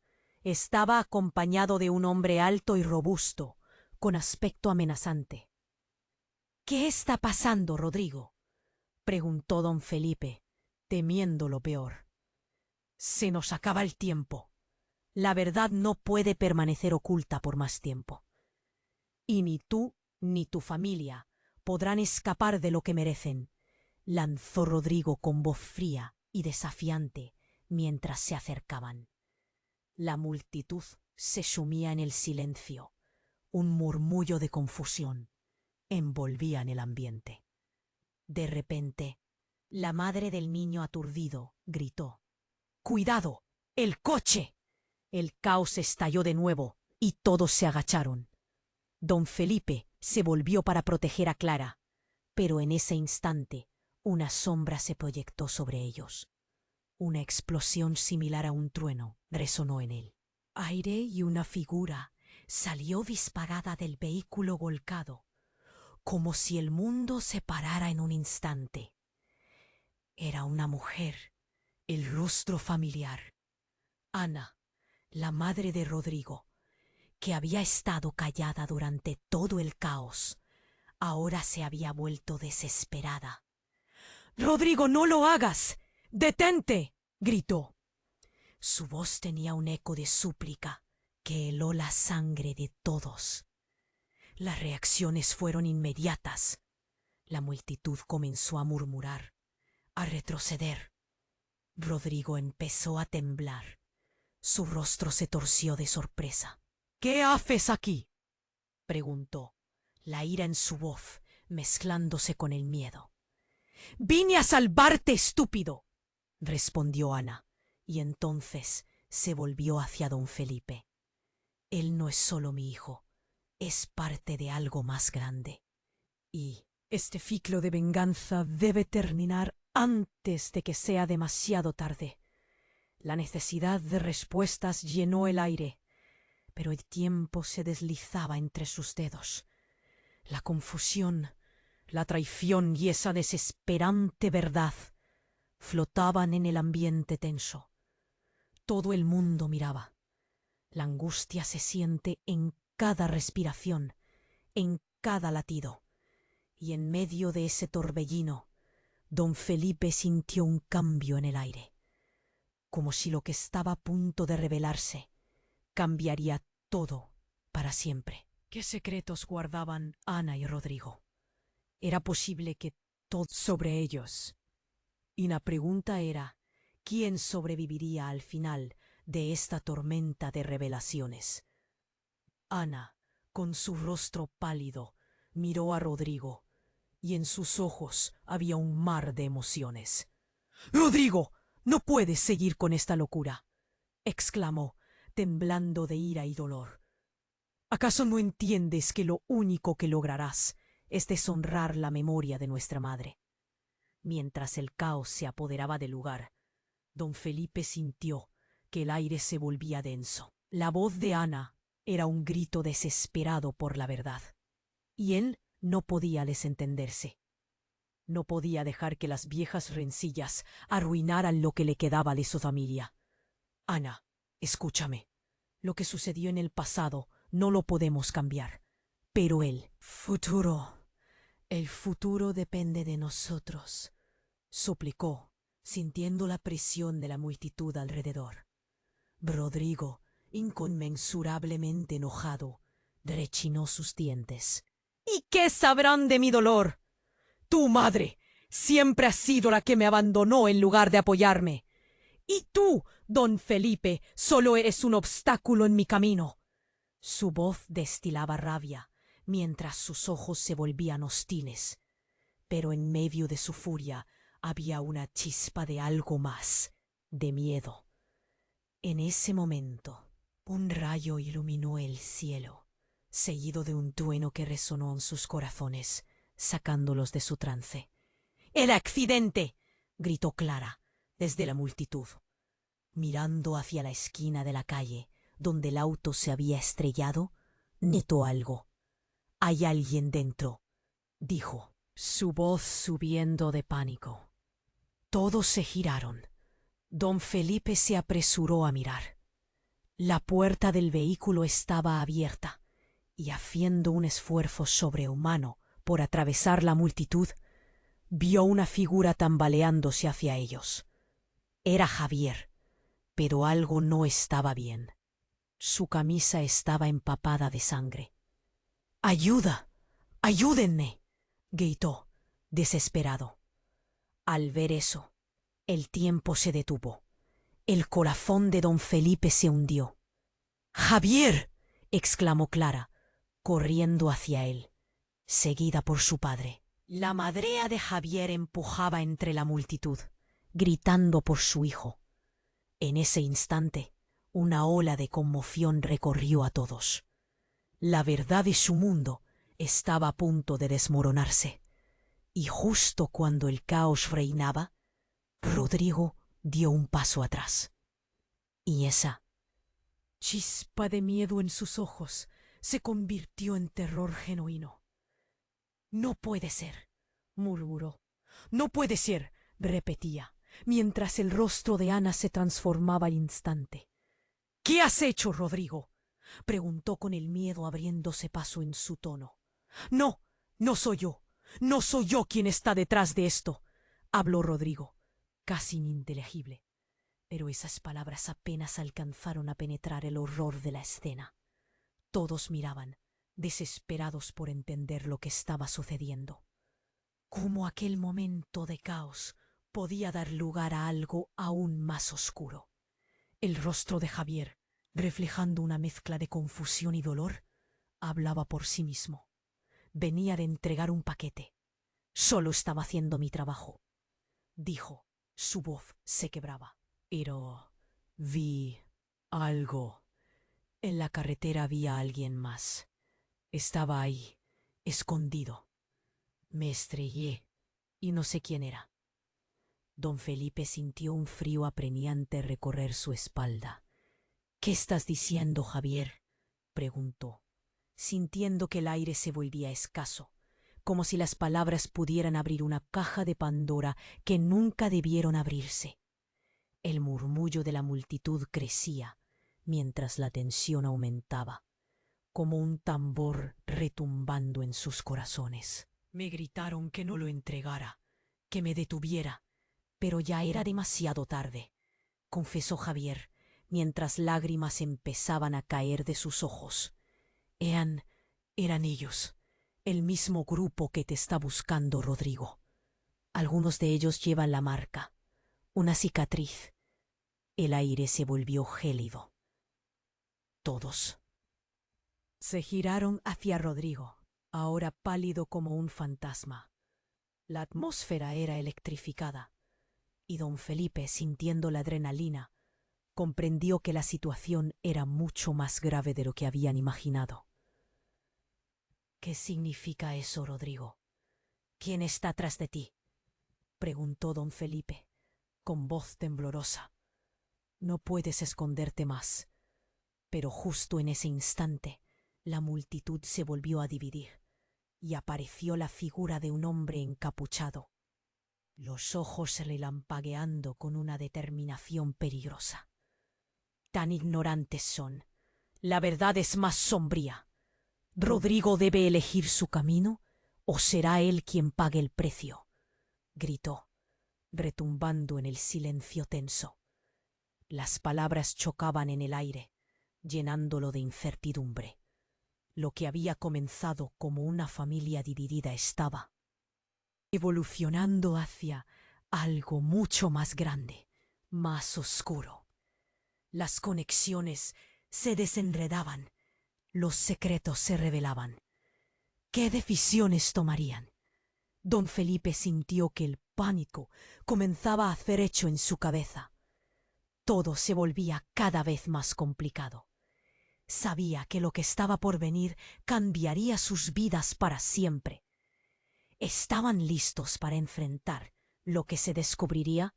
Estaba acompañado de un hombre alto y robusto, con aspecto amenazante. —¿Qué está pasando, Rodrigo? —preguntó don Felipe, temiendo lo peor. —Se nos acaba el tiempo. La verdad no puede permanecer oculta por más tiempo. Y ni tú ni tu familia podrán escapar de lo que merecen. lanzó Rodrigo con voz fría y desafiante mientras se acercaban. La multitud se sumía en el silencio. Un murmullo de confusión envolvía en el ambiente. De repente, la madre del niño aturdido gritó: «¡Cuidado! ¡El coche!». El caos estalló de nuevo y todos se agacharon. Don Felipe se volvió para proteger a Clara, pero en ese instante una sombra se proyectó sobre ellos. Una explosión similar a un trueno resonó en el aire y una figura salió disparada del vehículo volcado, como si el mundo se parara en un instante. Era una mujer, el rostro familiar. Ana, la madre de Rodrigo, que había estado callada durante todo el caos, ahora se había vuelto desesperada. «¡Rodrigo, no lo hagas! ¡Detente!», gritó. Su voz tenía un eco de súplica que heló la sangre de todos. Las reacciones fueron inmediatas. La multitud comenzó a murmurar, a retroceder. Rodrigo empezó a temblar. Su rostro se torció de sorpresa. «¿Qué haces aquí?», preguntó, la ira en su voz mezclándose con el miedo. «Vine a salvarte, estúpido», respondió Ana, y entonces se volvió hacia don Felipe. «Él no es solo mi hijo, es parte de algo más grande. Y este ciclo de venganza debe terminar antes de que sea demasiado tarde». La necesidad de respuestas llenó el aire, pero el tiempo se deslizaba entre sus dedos. La confusión, la traición y esa desesperante verdad flotaban en el ambiente tenso. Todo el mundo miraba. La angustia se siente en cada respiración, en cada latido. Y en medio de ese torbellino, don Felipe sintió un cambio en el aire, como si lo que estaba a punto de revelarse cambiaría todo para siempre. ¿Qué secretos guardaban Ana y Rodrigo? Era posible que todo sobre ellos. Y la pregunta era, ¿quién sobreviviría al final de esta tormenta de revelaciones? Ana, con su rostro pálido, miró a Rodrigo, y en sus ojos había un mar de emociones. «¡Rodrigo! ¡No puedes seguir con esta locura!», exclamó, temblando de ira y dolor. «¿Acaso no entiendes que lo único que lograrás es deshonrar la memoria de nuestra madre?». Mientras el caos se apoderaba del lugar, don Felipe sintió que el aire se volvía denso. La voz de Ana era un grito desesperado por la verdad, y él no podía desentenderse. No podía dejar que las viejas rencillas arruinaran lo que le quedaba de su familia. «Ana, escúchame. Lo que sucedió en el pasado no lo podemos cambiar. Pero el futuro depende de nosotros», suplicó, sintiendo la presión de la multitud alrededor. Rodrigo, inconmensurablemente enojado, rechinó sus dientes. «¿Y qué sabrán de mi dolor? Tu madre siempre ha sido la que me abandonó en lugar de apoyarme. Y tú, don Felipe, solo eres un obstáculo en mi camino». Su voz destilaba rabia, mientras sus ojos se volvían hostiles. Pero en medio de su furia había una chispa de algo más, de miedo. En ese momento, un rayo iluminó el cielo, seguido de un trueno que resonó en sus corazones, sacándolos de su trance. «¡El accidente!», gritó Clara, desde la multitud. Mirando hacia la esquina de la calle, donde el auto se había estrellado, notó algo. «Hay alguien dentro», dijo, su voz subiendo de pánico. Todos se giraron. Don Felipe se apresuró a mirar. La puerta del vehículo estaba abierta, y haciendo un esfuerzo sobrehumano por atravesar la multitud, vio una figura tambaleándose hacia ellos. Era Javier, pero algo no estaba bien. Su camisa estaba empapada de sangre. «¡Ayuda! ¡Ayúdenme!», gritó, desesperado. Al ver eso, el tiempo se detuvo. El corazón de don Felipe se hundió. ¡Javier! Exclamó Clara, corriendo hacia él, seguida por su padre. La madrea de Javier empujaba entre la multitud, gritando por su hijo. En ese instante, una ola de conmoción recorrió a todos. La verdad de su mundo estaba a punto de desmoronarse. Y justo cuando el caos reinaba, Rodrigo dio un paso atrás. Y esa chispa de miedo en sus ojos se convirtió en terror genuino. «No puede ser», murmuró. «No puede ser», repetía, mientras el rostro de Ana se transformaba al instante. «¿Qué has hecho, Rodrigo?», preguntó con el miedo abriéndose paso en su tono. «No, no soy yo. No soy yo quien está detrás de esto», habló Rodrigo, casi ininteligible. Pero esas palabras apenas alcanzaron a penetrar el horror de la escena. Todos miraban, desesperados por entender lo que estaba sucediendo. ¿Cómo aquel momento de caos podía dar lugar a algo aún más oscuro? El rostro de Javier, reflejando una mezcla de confusión y dolor, hablaba por sí mismo. Venía de entregar un paquete. «Solo estaba haciendo mi trabajo», dijo. Su voz se quebraba. «Pero vi algo. En la carretera había alguien más. Estaba ahí, escondido. Me estrellé y no sé quién era». Don Felipe sintió un frío apremiante recorrer su espalda. «¿Qué estás diciendo, Javier?», preguntó, sintiendo que el aire se volvía escaso, como si las palabras pudieran abrir una caja de Pandora que nunca debieron abrirse. El murmullo de la multitud crecía, mientras la tensión aumentaba, como un tambor retumbando en sus corazones. «Me gritaron que no lo entregara, que me detuviera, pero ya era demasiado tarde», confesó Javier, mientras lágrimas empezaban a caer de sus ojos. Eran ellos, el mismo grupo que te está buscando, Rodrigo. Algunos de ellos llevan la marca, una cicatriz». El aire se volvió gélido. Todos se giraron hacia Rodrigo, ahora pálido como un fantasma. La atmósfera era electrificada, y don Felipe, sintiendo la adrenalina, comprendió que la situación era mucho más grave de lo que habían imaginado. «¿Qué significa eso, Rodrigo? ¿Quién está tras de ti?», preguntó don Felipe, con voz temblorosa. «No puedes esconderte más». Pero justo en ese instante, la multitud se volvió a dividir, y apareció la figura de un hombre encapuchado, los ojos relampagueando con una determinación peligrosa. «Tan ignorantes son. La verdad es más sombría. Rodrigo debe elegir su camino, o será él quien pague el precio», gritó, retumbando en el silencio tenso. Las palabras chocaban en el aire, llenándolo de incertidumbre. Lo que había comenzado como una familia dividida estaba evolucionando hacia algo mucho más grande, más oscuro. Las conexiones se desenredaban, los secretos se revelaban. ¿Qué decisiones tomarían? Don Felipe sintió que el pánico comenzaba a hacer eco en su cabeza. Todo se volvía cada vez más complicado. Sabía que lo que estaba por venir cambiaría sus vidas para siempre. ¿Estaban listos para enfrentar lo que se descubriría?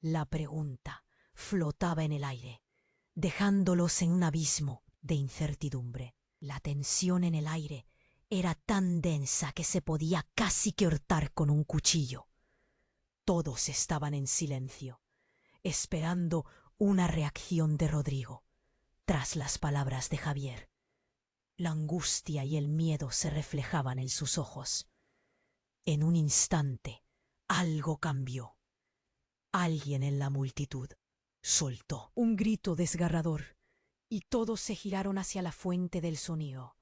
La pregunta flotaba en el aire, dejándolos en un abismo de incertidumbre. La tensión en el aire era tan densa que se podía casi cortar con un cuchillo. Todos estaban en silencio, esperando una reacción de Rodrigo. Tras las palabras de Javier, la angustia y el miedo se reflejaban en sus ojos. En un instante, algo cambió. Alguien en la multitud soltó un grito desgarrador, y todos se giraron hacia la fuente del sonido.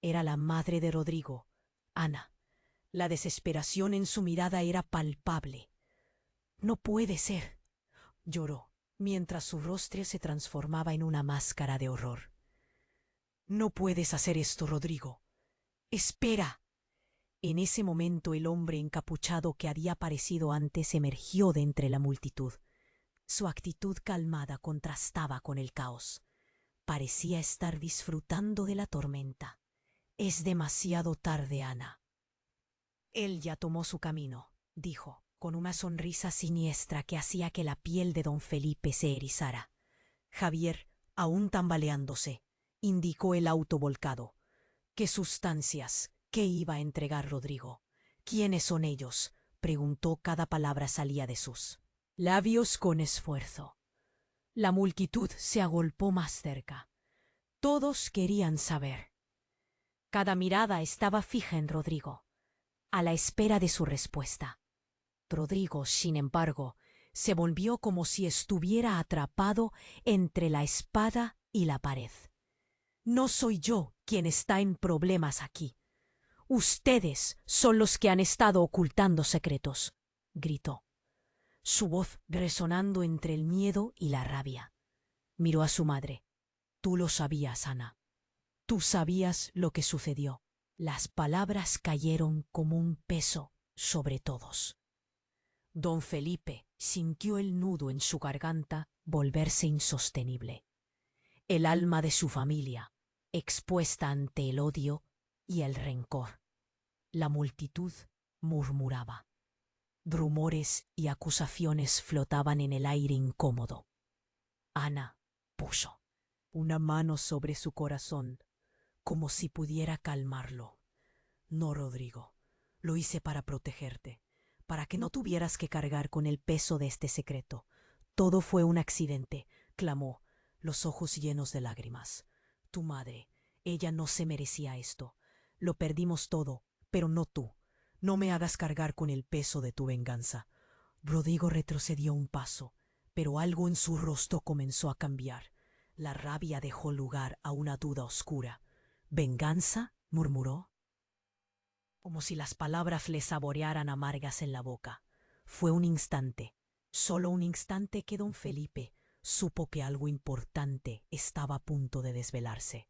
Era la madre de Rodrigo, Ana, La desesperación en su mirada era palpable. «No puede ser», lloró, mientras su rostro se transformaba en una máscara de horror. «No puedes hacer esto, Rodrigo. ¡Espera!». En ese momento el hombre encapuchado que había aparecido antes emergió de entre la multitud. Su actitud calmada contrastaba con el caos. Parecía estar disfrutando de la tormenta. «Es demasiado tarde, Ana». «Él ya tomó su camino», dijo, con una sonrisa siniestra que hacía que la piel de don Felipe se erizara. Javier, aún tambaleándose, indicó el auto volcado. «¿Qué sustancias? ¿Qué iba a entregar Rodrigo? ¿Quiénes son ellos?», preguntó. Cada palabra salía de sus labios con esfuerzo. La multitud se agolpó más cerca. Todos querían saber. Cada mirada estaba fija en Rodrigo, a la espera de su respuesta. Rodrigo, sin embargo, se volvió como si estuviera atrapado entre la espada y la pared. «No soy yo quien está en problemas aquí. Ustedes son los que han estado ocultando secretos», gritó, su voz resonando entre el miedo y la rabia. Miró a su madre. «Tú lo sabías, Ana. Tú sabías lo que sucedió». Las palabras cayeron como un peso sobre todos. Don Felipe sintió el nudo en su garganta volverse insostenible. El alma de su familia, expuesta ante el odio y el rencor. La multitud murmuraba. Rumores y acusaciones flotaban en el aire incómodo. Ana puso una mano sobre su corazón, como si pudiera calmarlo. «No, Rodrigo, lo hice para protegerte, para que no tuvieras que cargar con el peso de este secreto. Todo fue un accidente», clamó, los ojos llenos de lágrimas. «Tu madre, ella no se merecía esto. Lo perdimos todo, pero no tú. No me hagas cargar con el peso de tu venganza». Rodrigo retrocedió un paso, pero algo en su rostro comenzó a cambiar. La rabia dejó lugar a una duda oscura. «¿Venganza?», murmuró, como si las palabras le saborearan amargas en la boca. Fue un instante, solo un instante, que don Felipe supo que algo importante estaba a punto de desvelarse.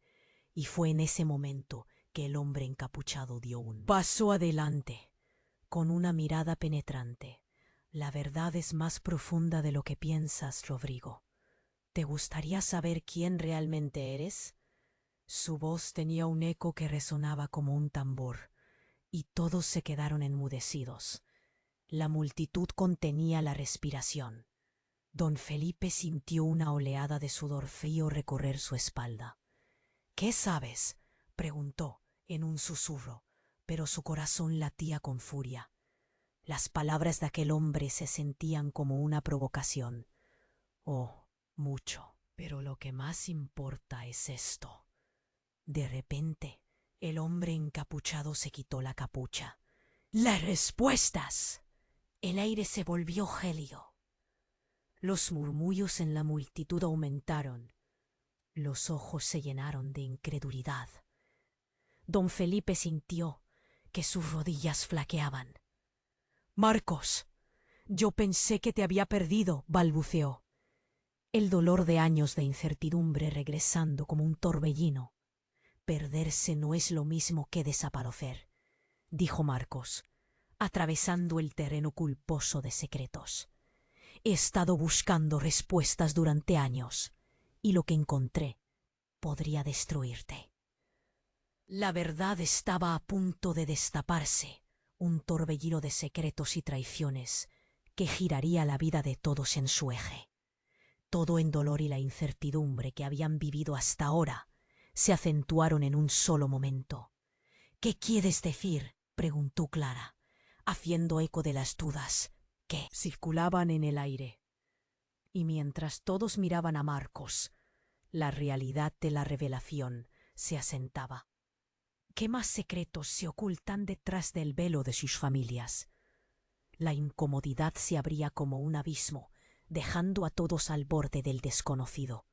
Y fue en ese momento que el hombre encapuchado dio un paso adelante, con una mirada penetrante. «La verdad es más profunda de lo que piensas, Rodrigo. ¿Te gustaría saber quién realmente eres?». Su voz tenía un eco que resonaba como un tambor, y todos se quedaron enmudecidos. La multitud contenía la respiración. Don Felipe sintió una oleada de sudor frío recorrer su espalda. «¿Qué sabes?», preguntó en un susurro, pero su corazón latía con furia. Las palabras de aquel hombre se sentían como una provocación. «Oh, mucho, pero lo que más importa es esto». De repente, el hombre encapuchado se quitó la capucha. «¡Las respuestas!». El aire se volvió gélido. Los murmullos en la multitud aumentaron. Los ojos se llenaron de incredulidad. Don Felipe sintió que sus rodillas flaqueaban. «Marcos, yo pensé que te había perdido», balbuceó, el dolor de años de incertidumbre regresando como un torbellino. «Perderse no es lo mismo que desaparecer», dijo Marcos, atravesando el terreno culposo de secretos. «He estado buscando respuestas durante años, y lo que encontré podría destruirte». La verdad estaba a punto de destaparse, un torbellino de secretos y traiciones que giraría la vida de todos en su eje. Todo el dolor y la incertidumbre que habían vivido hasta ahora se acentuaron en un solo momento. «¿Qué quieres decir?», preguntó Clara, haciendo eco de las dudas que circulaban en el aire. Y mientras todos miraban a Marcos, la realidad de la revelación se asentaba. ¿Qué más secretos se ocultan detrás del velo de sus familias? La incomodidad se abría como un abismo, dejando a todos al borde del desconocido.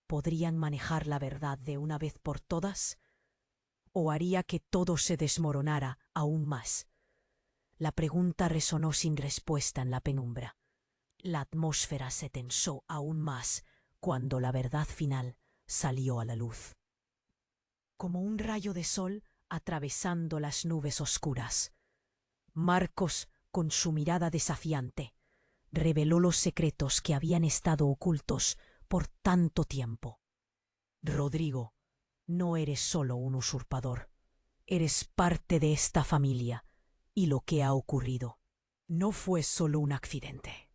¿Podrían manejar la verdad de una vez por todas? o haría que todo se desmoronara aún más. La pregunta resonó sin respuesta en la penumbra. La atmósfera se tensó aún más cuando la verdad final salió a la luz. Como un rayo de sol atravesando las nubes oscuras, Marcos, con su mirada desafiante, reveló los secretos que habían estado ocultos por tanto tiempo. Rodrigo, no eres solo un usurpador, eres parte de esta familia, y lo que ha ocurrido no fue solo un accidente,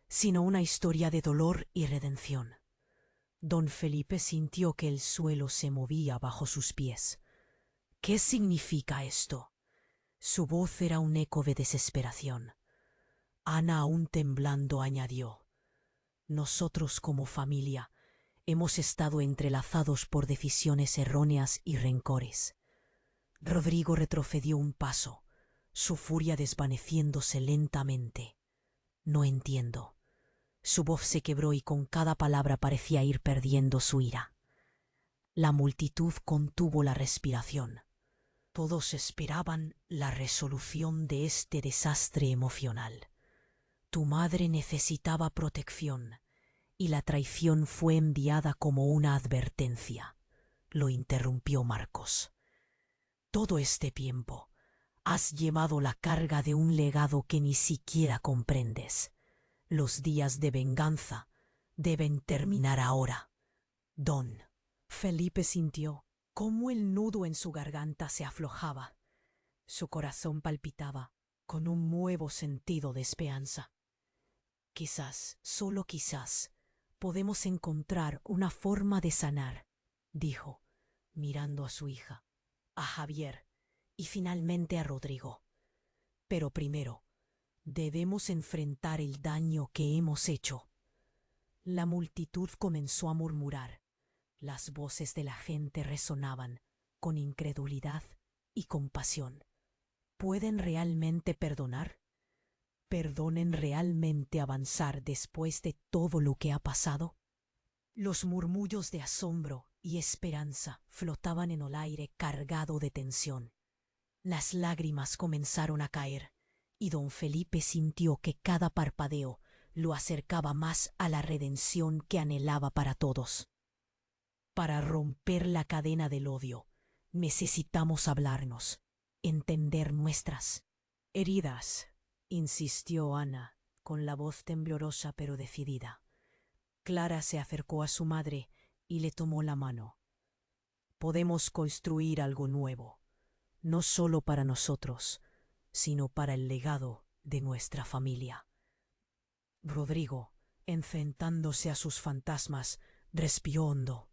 sino una historia de dolor y redención. Don Felipe sintió que el suelo se movía bajo sus pies. ¿Qué significa esto? Su voz era un eco de desesperación. Ana, aún temblando, añadió: nosotros como familia hemos estado entrelazados por decisiones erróneas y rencores. Rodrigo retrocedió un paso, su furia desvaneciéndose lentamente. No entiendo. Su voz se quebró y con cada palabra parecía ir perdiendo su ira. La multitud contuvo la respiración. Todos esperaban la resolución de este desastre emocional. Tu madre necesitaba protección, y la traición fue enviada como una advertencia, lo interrumpió Marcos. Todo este tiempo has llevado la carga de un legado que ni siquiera comprendes. Los días de venganza deben terminar ahora. Don Felipe sintió cómo el nudo en su garganta se aflojaba. Su corazón palpitaba con un nuevo sentido de esperanza. Quizás, solo quizás, podemos encontrar una forma de sanar, dijo, mirando a su hija, a Javier y finalmente a Rodrigo. Pero primero, debemos enfrentar el daño que hemos hecho. La multitud comenzó a murmurar. Las voces de la gente resonaban con incredulidad y compasión. ¿Pueden realmente perdonar? ¿Perdonen realmente avanzar después de todo lo que ha pasado? Los murmullos de asombro y esperanza flotaban en el aire cargado de tensión. Las lágrimas comenzaron a caer, y don Felipe sintió que cada parpadeo lo acercaba más a la redención que anhelaba para todos. Para romper la cadena del odio, necesitamos hablarnos, entender nuestras heridas, insistió Ana, con la voz temblorosa pero decidida. Clara se acercó a su madre y le tomó la mano. Podemos construir algo nuevo, no solo para nosotros, sino para el legado de nuestra familia. Rodrigo, enfrentándose a sus fantasmas, respiró hondo.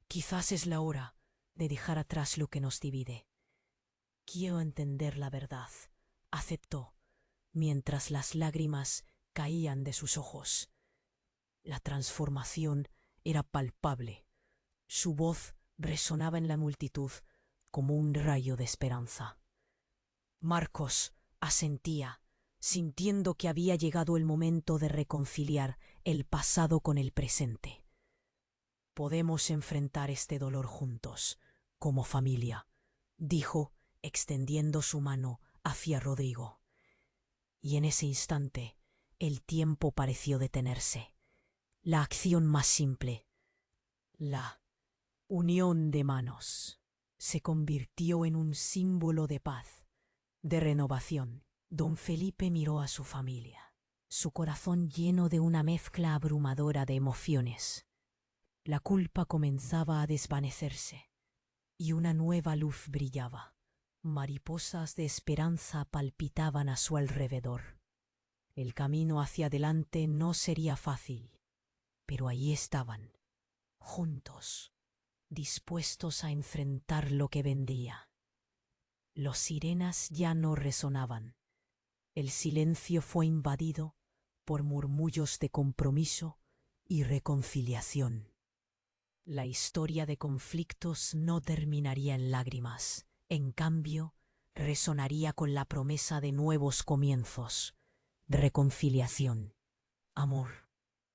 Quizás es la hora de dejar atrás lo que nos divide. Quiero entender la verdad, aceptó, mientras las lágrimas caían de sus ojos. La transformación era palpable. Su voz resonaba en la multitud como un rayo de esperanza. Marcos asentía, sintiendo que había llegado el momento de reconciliar el pasado con el presente. Podemos enfrentar este dolor juntos, como familia, dijo, extendiendo su mano hacia Rodrigo. Y en ese instante, el tiempo pareció detenerse. La acción más simple, la unión de manos, se convirtió en un símbolo de paz, de renovación. Don Felipe miró a su familia, su corazón lleno de una mezcla abrumadora de emociones. La culpa comenzaba a desvanecerse, y una nueva luz brillaba. Mariposas de esperanza palpitaban a su alrededor. El camino hacia adelante no sería fácil, pero allí estaban, juntos, dispuestos a enfrentar lo que vendría. Los sirenas ya no resonaban. El silencio fue invadido por murmullos de compromiso y reconciliación. La historia de conflictos no terminaría en lágrimas. En cambio, resonaría con la promesa de nuevos comienzos, reconciliación, amor,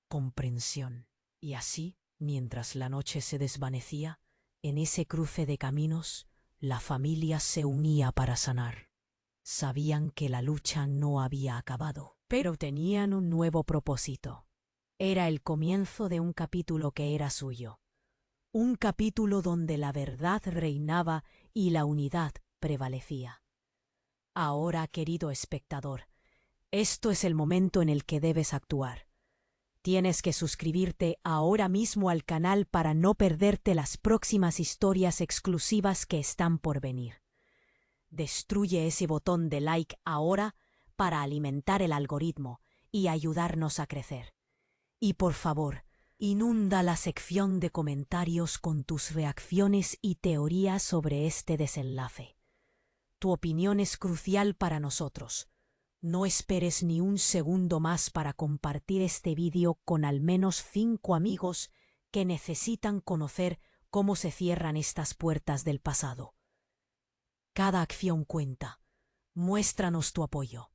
comprensión. Y así, mientras la noche se desvanecía, en ese cruce de caminos, La familia se unía para sanar. Sabían que la lucha no había acabado, pero tenían un nuevo propósito. Era el comienzo de un capítulo que era suyo. Un capítulo donde la verdad reinaba y la unidad prevalecía. Ahora, querido espectador, esto es el momento en el que debes actuar. Tienes que suscribirte ahora mismo al canal para no perderte las próximas historias exclusivas que están por venir. Destruye ese botón de like ahora para alimentar el algoritmo y ayudarnos a crecer. Y por favor, inunda la sección de comentarios con tus reacciones y teorías sobre este desenlace. Tu opinión es crucial para nosotros. No esperes ni un segundo más para compartir este vídeo con al menos 5 amigos que necesitan conocer cómo se cierran estas puertas del pasado. Cada acción cuenta. Muéstranos tu apoyo.